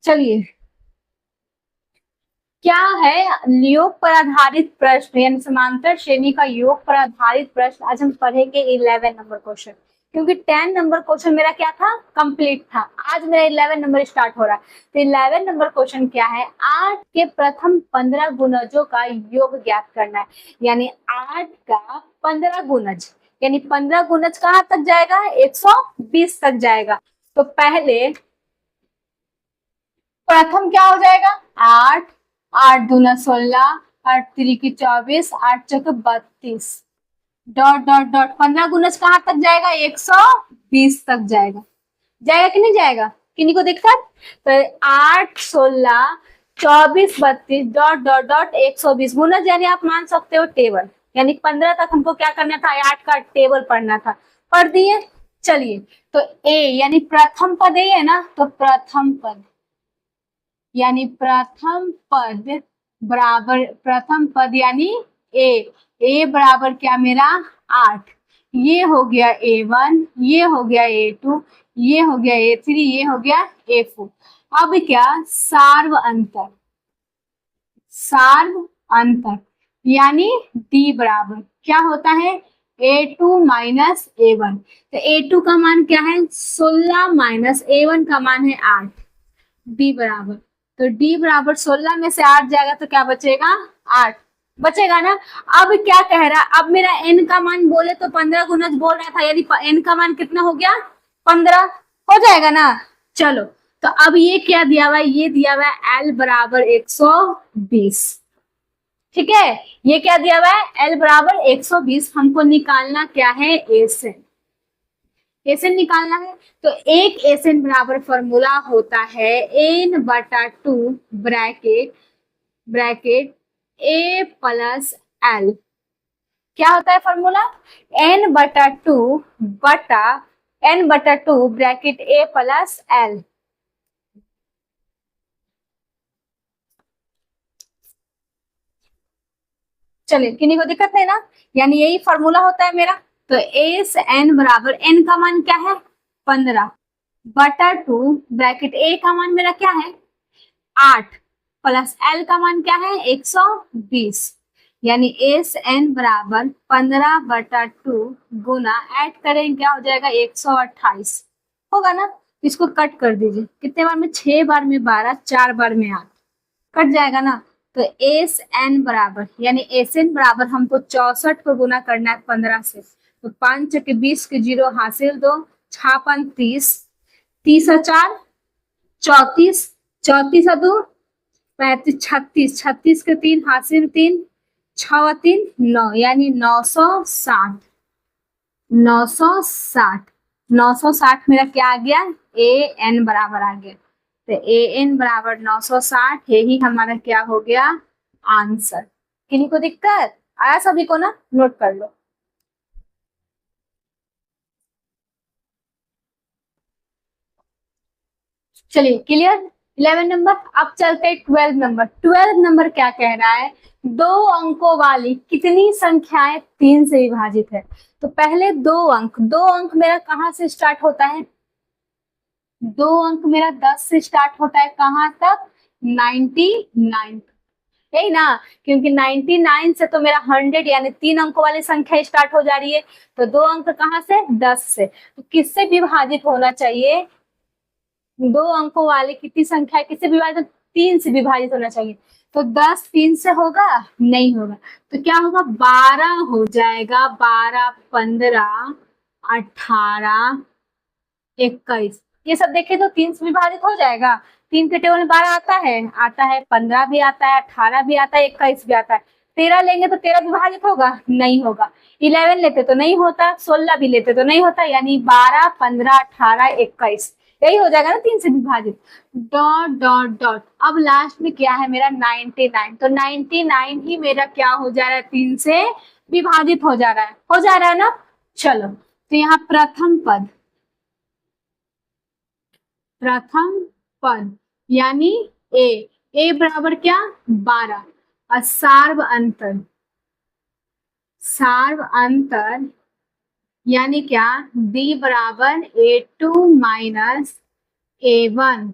चलिए, क्या है योग पर आधारित प्रश्न यानी समांतर श्रेणी का योग पर आधारित प्रश्न। आज हम पढ़ेंगे 11 नंबर क्वेश्चन, क्योंकि 10 नंबर क्वेश्चन मेरा क्या था, कंप्लीट था। आज मेरा 11 नंबर स्टार्ट हो रहा है। तो 11 नंबर क्वेश्चन क्या है, 8 के प्रथम 15 गुणजों का योग ज्ञात करना है। यानी 8 का 15 गुणज, यानी 15 गुणज कहाँ तक जाएगा, 120 तक जाएगा। तो पहले प्रथम क्या हो जाएगा, 8, 8 दूना 16, 8 तिरिकी 24, 8 चौके 32, डॉट डॉट डॉट 15 गुणज कहाँ तक जाएगा, 120 तक जाएगा। जाएगा कि नहीं जाएगा, किन्हीं को दिक्कत? तो 8, 16, 24, 32 डॉट डॉट डॉट 120 गुणज, यानी आप मान सकते हो टेबल। यानी 15 तक हमको क्या करना था, 8 का टेबल पढ़ना था, पढ़ दिए। चलिए, तो ए यानी प्रथम पद ए है ना, तो प्रथम पद यानी प्रथम पद बराबर, प्रथम पद यानी ए, ए बराबर क्या मेरा 8। ये हो गया A1, ये हो गया A2, ये हो गया A3, ये हो गया A4। अब क्या, सार्व अंतर, सार्व अंतर यानी D बराबर क्या होता है, A2 माइनस A1। तो A2 का मान क्या है, 16 माइनस A1 का मान है 8। डी बराबर, तो डी बराबर 16 में से 8 जाएगा तो क्या बचेगा, 8 बचेगा ना। अब क्या कह रहा है, अब मेरा एन का मान बोले तो 15 गुणज बोल रहा था, यानी एन का मान कितना हो गया, 15 हो जाएगा ना। चलो, तो अब ये क्या दिया हुआ है, ये दिया हुआ है एल बराबर 120। ठीक है, ये क्या दिया हुआ है, एल बराबर 120। हमको निकालना क्या है, एस एसएन निकालना है। तो एक एसएन बराबर फॉर्मूला होता है एन बटा 2 ब्रैकेट ब्रैकेट ए प्लस एल। क्या होता है फॉर्मूला, एन बटा टू बटा एन बटा 2 ब्रैकेट ए प्लस एल। चलिए, किन्हीं को दिक्कत नहीं ना, यानी यही फॉर्मूला होता है मेरा। तो एस एन बराबर, एन का मान क्या है, 15 बटा 2 ब्रैकेट ए का मान मेरा क्या है, 8 प्लस एल का मान क्या है, 120। यानी एस एन बराबर 15/2 गुना ऐड करें क्या हो जाएगा, 128 होगा ना। इसको कट कर दीजिए, कितने बार में, 6 बार में 12, 4 बार में 8, कट जाएगा ना। तो एस एन बराबर यानी एस एन बराबर हमको 64 को गुना करना है 15 से। तो 5 के 20 के जीरो हासिल 2, 6 30, 30 और 4 34, 34 और 2 35, 36, 36 के 3 हासिल 3, 6 3 9, यानी 960, 960, 960 मेरा क्या आ गया, ए एन बराबर आ गया। तो ए एन बराबर 960, यही हमारा क्या हो गया, आंसर। किन्हीं को दिक्कत आया, सभी को ना, नोट कर लो। चलिए, क्लियर 11 नंबर। अब चलते हैं 12 नंबर। 12 नंबर क्या कह रहा है, दो अंकों वाली कितनी संख्याएं 3 से विभाजित है। तो पहले दो अंक मेरा कहाँ से स्टार्ट होता है, दो अंक मेरा 10 से स्टार्ट होता है, कहाँ तक, 99, यही ना। क्योंकि 99 से तो मेरा 100 यानी 3 अंकों वाली संख्या स्टार्ट हो जा रही है। तो दो अंक कहाँ से, 10 से। तो किससे विभाजित होना चाहिए, दो अंकों वाले कितनी संख्या किससे विभाजित, 3 से विभाजित होना चाहिए। तो 10 3 से होगा, नहीं होगा। तो क्या होगा, 12 हो जाएगा, 12 15 18 21। ये सब देखे तो 3 से विभाजित हो जाएगा। 3 के टेबल में 12 आता है, 15 भी आता है, 18 भी आता है, 21 भी आता है। 13 लेंगे तो 13 विभाजित होगा, नहीं होगा। 11 लेते तो नहीं होता, 16 भी लेते तो नहीं होता, यानी 12 15 18 21 यही हो जाएगा ना 3 से विभाजित। डॉट डॉट डॉट, अब लास्ट में क्या है मेरा, 99। तो 99 ही मेरा क्या हो जा रहा है, 3 से विभाजित हो जा रहा है, हो जा रहा है ना। चलो, तो यहाँ प्रथम पद यानी ए, ए बराबर क्या, 12। और सार्व अंतर यानी क्या, डी बराबर A2 माइनस A1।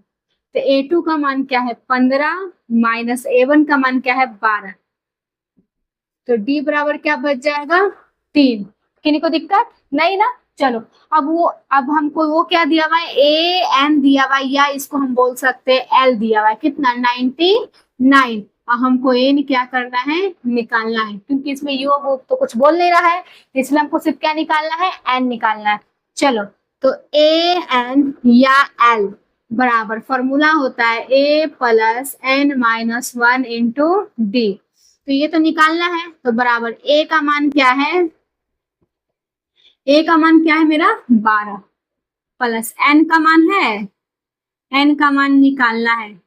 तो A2 का मान क्या है 15 माइनस A1 का मान क्या है 12। तो D बराबर क्या बच जाएगा 3। किन्हीं को दिक्कत नहीं ना। चलो अब हमको वो क्या दिया हुआ है AN दिया हुआ है, या इसको हम बोल सकते हैं L दिया हुआ है कितना 99। और हमको एन क्या करना है निकालना है, क्योंकि इसमें योग वो तो कुछ बोल नहीं रहा है, इसलिए हमको सिर्फ क्या निकालना है एन निकालना है। चलो तो ए एन या एल बराबर फॉर्मूला होता है a plus n minus 1 into d. तो ये तो निकालना है, तो बराबर ए का मान क्या है, ए का मान क्या है मेरा 12 प्लस एन का मान है, एन का मान निकालना है,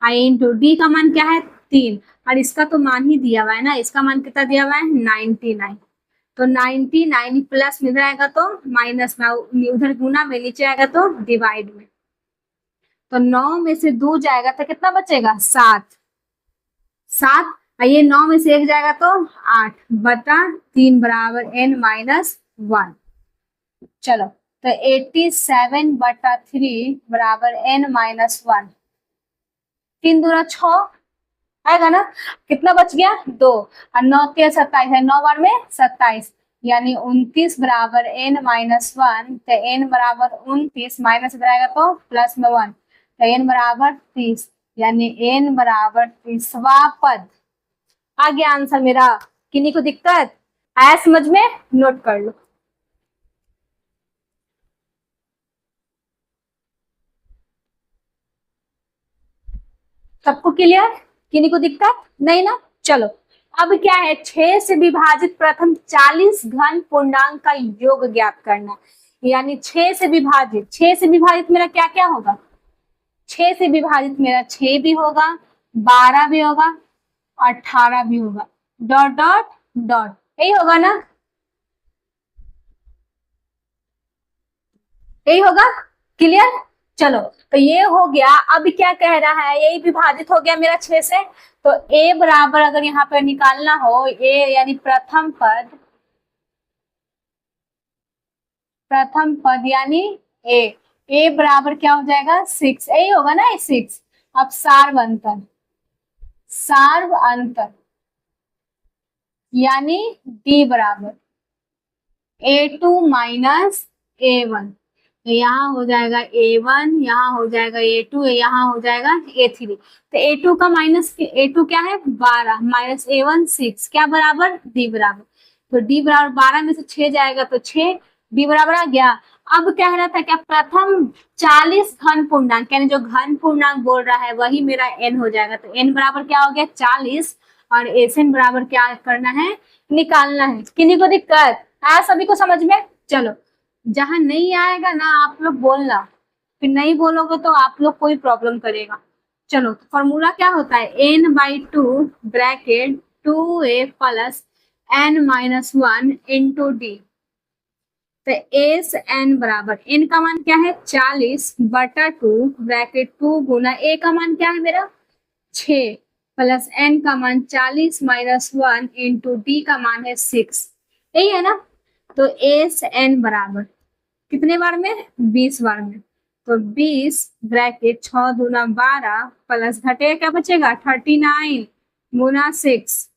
आई इंटू डी का मान क्या है 3। और इसका तो मान ही दिया हुआ है ना, इसका मान कितना दिया हुआ है 99। तो 99 प्लस में आएगा तो माइनस में, उधर गुना में, नीचे आएगा तो डिवाइड में। तो 9 में से 2 जाएगा तो कितना बचेगा 7। ये 9 में से 1 जाएगा तो 8 बटा 3 बराबर n माइनस 1। चलो तो 87 बटा 3 बराबर n माइनस 1। 3 दूना 6 आएगा ना, कितना बच गया 2 और 9 के 27 है, 9 बार में 27 यानी 29 बराबर n माइनस 1। तो n बराबर 29 माइनस इधर आएगा तो प्लस में 1, तो n बराबर 30 यानी n बराबर 30वां पद आ गया आंसर मेरा। किन्हीं को दिक्कत आया समझ में, नोट कर लो। सबको क्लियर, किन्हीं को दिक्कत नहीं ना। चलो अब क्या है 6 से विभाजित प्रथम 40 घन पूर्णांक का योग ज्ञात करना। यानी 6 से विभाजित मेरा क्या क्या होगा, 6 से विभाजित मेरा 6 भी होगा, 12 भी होगा, 18 भी होगा, डॉट डॉट डॉट, यही होगा ना, यही होगा क्लियर। चलो तो ये हो गया। अब क्या कह रहा है, यही विभाजित हो गया मेरा 6 से, तो a बराबर अगर यहाँ पे निकालना हो a यानी प्रथम पद यानी a बराबर क्या हो जाएगा 6, यही होगा ना 6। अब सार्व अंतर यानी d बराबर A2 माइनस A1, तो यहाँ हो जाएगा A1, यहाँ हो जाएगा A2, यहाँ हो जाएगा A3। तो A2 का माइनस A2 क्या है 12 माइनस A1 6, क्या बराबर D बराबर, तो D बराबर 12 में से 6 जाएगा तो 6, D बराबर आ गया। अब कह रहा था क्या प्रथम 40 घन पूर्णांक, यानी जो घन पूर्णांक बोल रहा है वही मेरा n हो जाएगा, तो n बराबर क्या हो गया 40 और SN बराबर क्या करना है निकालना है। किन्हीं को दिक्कत आया सभी को समझ में। चलो जहां नहीं आएगा ना आप लोग बोलना, फिर नहीं बोलोगे तो आप लोग कोई प्रॉब्लम करेगा। चलो तो फॉर्मूला क्या होता है n/2 bracket 2a plus n minus 1 into d. तो एस एन बराबर n का मान क्या है 40 बटा 2 ब्रैकेट 2 गुना a का मान क्या है मेरा 6 प्लस n का मान 40 माइनस 1 इंटू डी का मान है 6, यही है ना। तो एस एन बराबर कितने बार में 20 बार में, तो 20 ब्रैकेट 6 दूना 12 प्लस घटे क्या बचेगा 39 गुना 6।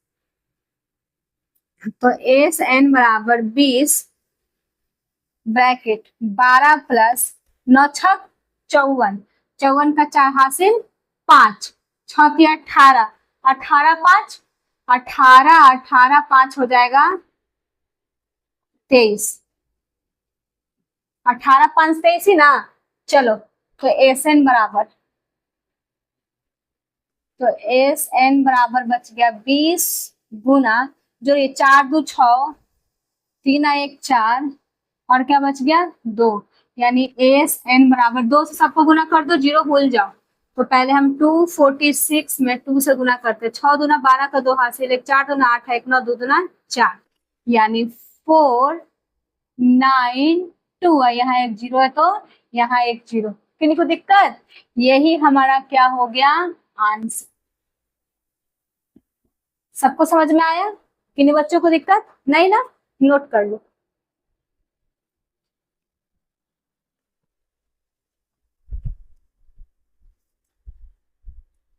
तो एस एन बराबर 20 ब्रैकेट 12 प्लस 9 6 54, 54 का 4 हासिल 5, 6 18, 18 5 18, 18 5 हो जाएगा 23, 18 5 23 ही ना। चलो तो एस एन बराबर बच गया 20 गुना, जो ये 4 2 6 3 1 4 और क्या बच गया 2, यानी एस एन बराबर 2 से सबको गुना कर दो, 0 भूल जाओ। तो पहले हम 246 में 2 से गुना करते, 6 दूना 12 का 2 हासिल 1, 4 दूना 8 1 9 2 दूना 4, यानी 492, यहाँ एक 0 है तो यहाँ एक 0। किन्हीं को दिक्कत, यही हमारा क्या हो गया आंसर। सबको समझ में आया, किन्हीं बच्चों को दिक्कत नहीं ना, नोट कर लो।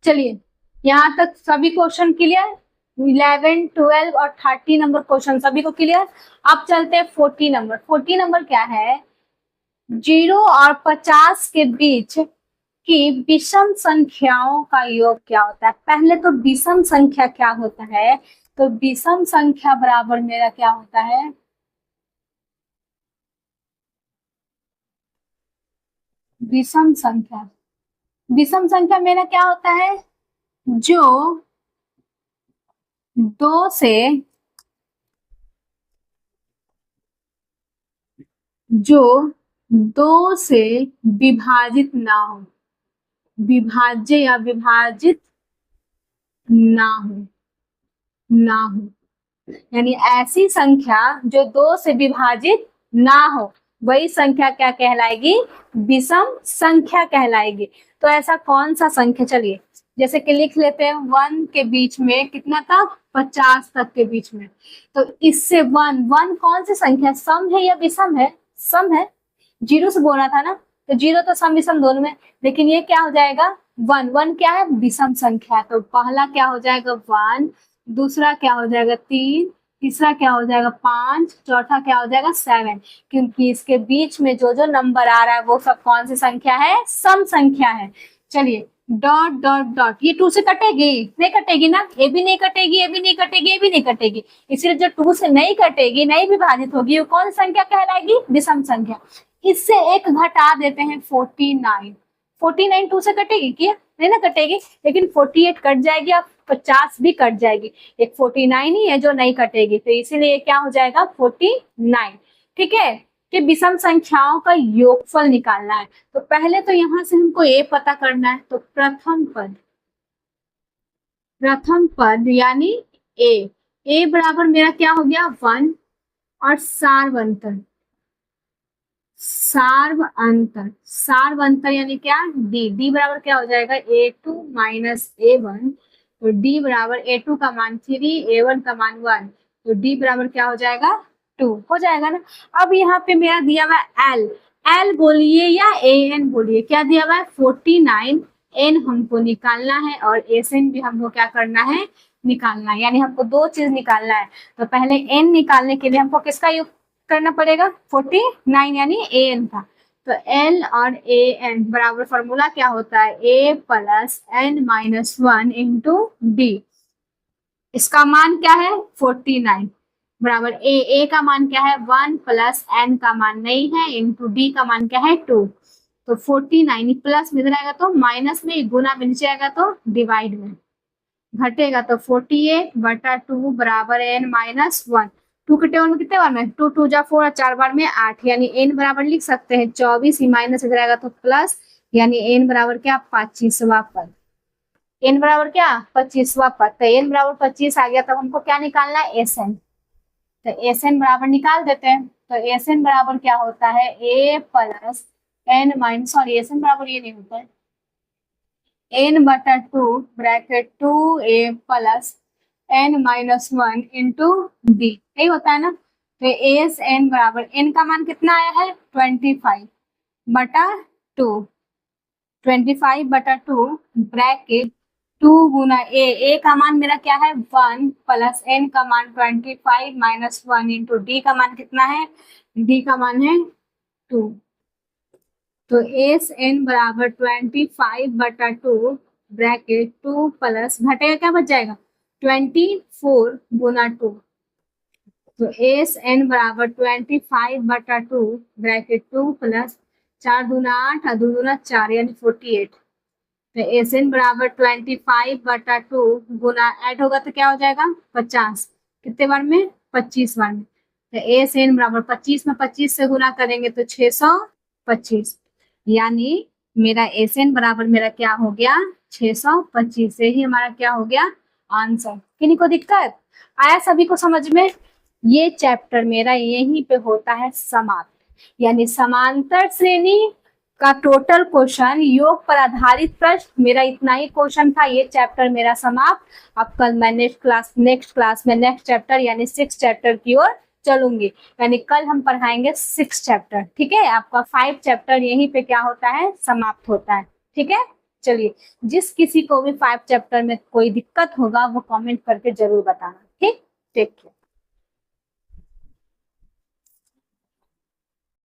चलिए यहाँ तक सभी क्वेश्चन क्लियर, 11, 12 और 30 नंबर क्वेश्चन सभी को क्लियर। अब चलते हैं 40 नंबर। 40 नंबर क्या है, 0 और 50 के बीच की विषम संख्याओं का योग क्या होता है। पहले तो विषम संख्या क्या होता है, तो विषम संख्या बराबर मेरा क्या होता है, विषम संख्या, विषम संख्या मेरा क्या होता है, जो दो से विभाजित ना हो, विभाज्य या विभाजित ना हो, यानी ऐसी संख्या जो 2 से विभाजित ना हो, वही संख्या क्या कहलाएगी, विषम संख्या कहलाएगी। तो ऐसा कौन सा संख्या, चलिए जैसे कि लिख लेते हैं 1 के बीच में कितना तक, 50 तक के बीच में। तो इससे 1 कौन सी संख्या, सम है या विषम है, सम है, 0 से बोला था ना, तो 0 तो सम विषम दोनों में, लेकिन ये क्या हो जाएगा 1 क्या है, विषम संख्या। तो पहला क्या हो जाएगा 1, दूसरा क्या हो जाएगा 3, तीसरा क्या हो जाएगा 5, चौथा क्या हो जाएगा 7, क्योंकि इसके बीच में जो जो नंबर आ रहा है वो सब कौन सी संख्या है, सम संख्या है। चलिए डॉट डॉट डॉट, ये 2 से कटेगी नहीं, कटेगी ना, ये भी नहीं कटेगी, ये भी नहीं कटेगी, ये भी नहीं कटेगी, इसलिए जो 2 से नहीं कटेगी, नहीं विभाजित होगी, वो कौन संख्या कहलाएगी, विषम संख्या। इससे एक घटा देते हैं 49, 49 2 से कटेगी क्या, नहीं ना कटेगी, लेकिन 48 कट जाएगी और 50 भी कट जाएगी, एक 49 ही है जो नहीं कटेगी, तो इसीलिए क्या हो जाएगा 49। ठीक है, कि विषम संख्याओं का योगफल निकालना है। तो पहले तो यहाँ से हमको ए पता करना है, तो प्रथम पद यानी ए बराबर मेरा क्या हो गया 1, और सार्व अंतर यानी क्या, डी बराबर क्या हो जाएगा A2 माइनस A1, तो डी बराबर A2 का मान 3, A1 का मान 1, तो डी बराबर क्या हो जाएगा 2 हो जाएगा ना। अब यहाँ पे मेरा दिया हुआ एल बोलिए या AN बोलिए, क्या दिया हुआ है 49, एन हमको निकालना है और एसएन भी हमको क्या करना है, निकालना है, यानी हमको 2 चीज निकालना है। तो पहले एन निकालने के लिए हमको किसका योग करना पड़ेगा 49 यानी एन का। तो एल और ए एन बराबर फॉर्मूला क्या होता है, a plus n minus 1 into d. इसका मान क्या है 49 बराबर ए का मान क्या है 1 प्लस एन का मान नहीं है इंटू डी का मान क्या है 2। तो 49 प्लस में इधर आएगा तो माइनस में, गुना में नीचे आएगा तो डिवाइड में, घटेगा तो 48/2 बराबर एन माइनस 1। 2 के टेबल में कितने बार में, 2 2 जा 4 और 4 बार में 8, यानी एन बराबर लिख सकते हैं 24, ही माइनस इधर आएगा तो प्लस, यानी एन बराबर क्या 25वां पद। एन बराबर क्या 25वां पद। तो एन बराबर 25 आ गया, तब हमको क्या निकालना है एस एन। तो एस एन बराबर निकाल देते हैं। तो एस एन बराबर क्या होता है a plus n minus, sorry s n बराबर ये नहीं होता है, n/2 bracket 2a plus n minus 1 into d, यही होता है ना। तो एस एन बराबर n का मान कितना आया है 25/2, 25/2 ब्रैकेट 2 गुना ए का मान मेरा क्या है 1 प्लस n का मान 25 माइनस 1 इंटू डी का मान कितना है, डी का मान है 2। तो एस एन बराबर 25/2 ब्रैकेट 2 प्लस, घटेगा क्या बच जाएगा 24 गुना 2। तो एस एन बराबर 25/2 ब्रैकेट 2 प्लस 4 दूना 8 और 2 दूना 4 यानी 48। तो एस एन बराबर 25/2 गुना ऐड होगा तो क्या हो जाएगा 50, कितने बार में 25 बार में। तो एस एन बराबर 25 में 25 से गुना करेंगे तो 625, यानी मेरा एस एन बराबर मेरा क्या हो गया 625, से ही हमारा क्या हो गया आंसर। किन्हीं को दिक्कत आया सभी को समझ में। ये चैप्टर मेरा यहीं पे होता है समाप्त, यानी समांतर श्रेणी का टोटल क्वेश्चन, योग पर आधारित प्रश्न, मेरा इतना ही क्वेश्चन था। ये चैप्टर मेरा समाप्त। अब कल मैं नेक्स्ट क्लास में नेक्स्ट चैप्टर यानी 6 चैप्टर की ओर चलूंगी, यानी कल हम पढ़ाएंगे 6 चैप्टर। ठीक है, आपका 5 चैप्टर यहीं पे क्या होता है समाप्त होता है। ठीक है। चलिए, जिस किसी को भी 5 चैप्टर में कोई दिक्कत होगा वो कमेंट करके जरूर बताना। ठीक, टेक केयर।